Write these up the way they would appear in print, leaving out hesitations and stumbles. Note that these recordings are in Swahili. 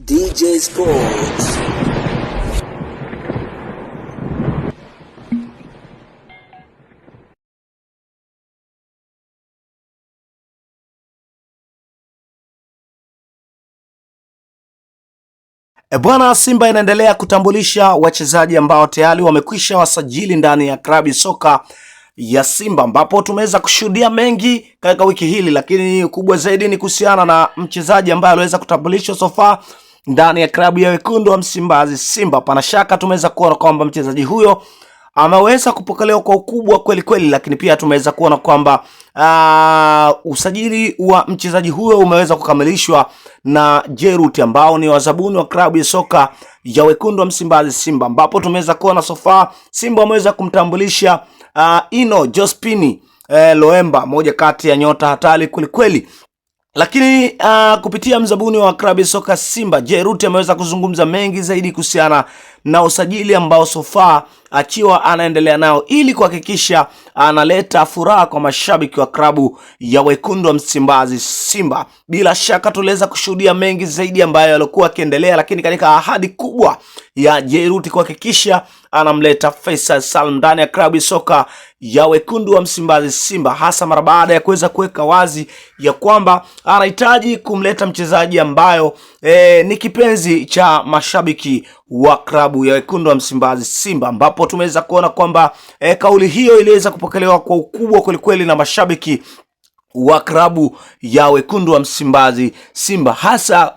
DJ Sports. Bwana, Simba inaendelea kutambulisha wachezaji ambao tayari wamekwisha wasajili ndani ya klabu soka ya Simba, ambapo tumeweza kushuhudia mengi katika wiki hili, lakini kubwa zaidi ni kuhusiana na mchezaji ambaye aliweza kutambulishwa so far ndani ya klabu ya wekundu wa Msimbazi Simba. Pana shaka tumeweza kuona kwamba mchezaji huyo ameweza kupokelewa kwa ukubwa kweli kweli, lakini pia tumeweza kuona kwamba usajili wa mchezaji huyo umeweza kukamilishwa na Jeruti ambao ni wazabuni wa klabu ya soka ya wekundu wa Msimbazi Simba, ambapo tumeweza kuona so far Simba wameweza kumtambulisha Ino Jospini Loemba, moja kati ya nyota hatari kweli kweli. Lakini kupitia mzabuni wa klabu ya soka Simba, Jeruti ameweza kuzungumza mengi zaidi kuhusiana na usajili ambao so far akiwa anaendelea nao ili kuhakikisha analeta furaha kwa mashabiki wa klabu ya wekundu wa Msimbazi Simba. Bila shaka tuliweza kushuhudia mengi zaidi ambayo yalikuwa yakiendelea, lakini katika ahadi kubwa ya Jeruti kuhakikisha anamleta Faisal Salum ndani ya klabu ya soka ya wekundu wa Msimbazi Simba, hasa mara baada ya kuweza kuweka wazi ya kwamba anahitaji kumleta mchezaji ambayo ni kipenzi cha mashabiki wa klabu ya wekundu wa Msimbazi Simba, ambapo tumeweza kuona kwamba kauli hiyo iliweza kupokelewa kwa ukubwa kwelikweli na mashabiki wa klabu ya wekundu wa Msimbazi Simba, hasa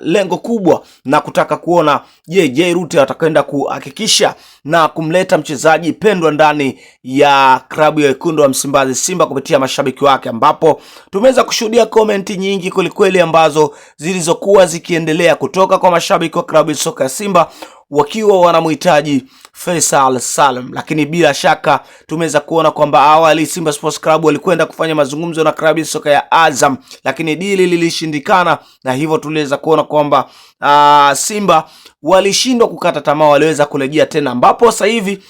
lengo kubwa na kutaka kuona Jeruti atakwenda kuhakikisha na kumleta mchezaji pendwa ndani ya klabu ya wekundu wa Msimbazi Simba kupitia mashabiki wake, ambapo tumeweza kushuhudia komenti nyingi kwelikweli ambazo zilizokuwa zikiendelea kutoka kwa mashabiki wa klabu ya soka ya Simba wakiwa wanamhitaji Faisal Salum. Lakini bila shaka tumeweza kuona kwamba awali Simba Sports Club walikwenda kufanya mazungumzo na klabu ya soka ya Azam, lakini dili lilishindikana, na hivyo tuliweza kuona kwamba Simba walishindwa kukata tamaa, waliweza kurejea tena, ambapo sasa hivi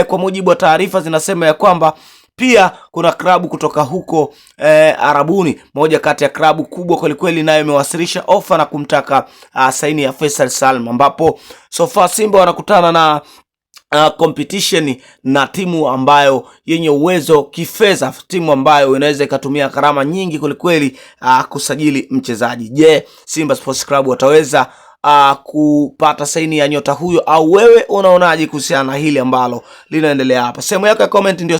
kwa mujibu wa taarifa zinasema ya kwamba pia kuna klabu kutoka huko Arabuni, moja kati ya klabu kubwa kwelikweli, nayo imewasilisha ofa na kumtaka saini ya Faisal Salum, ambapo so far Simba wanakutana na competition na timu ambayo yenye uwezo kifedha, timu ambayo inaweza ikatumia gharama nyingi kwelikweli kusajili mchezaji. Je, Simba Sports Club wataweza kupata saini ya nyota huyo, au wewe unaonaje kuhusiana na hili ambalo linaendelea hapa? Sehemu yako ya comment ndio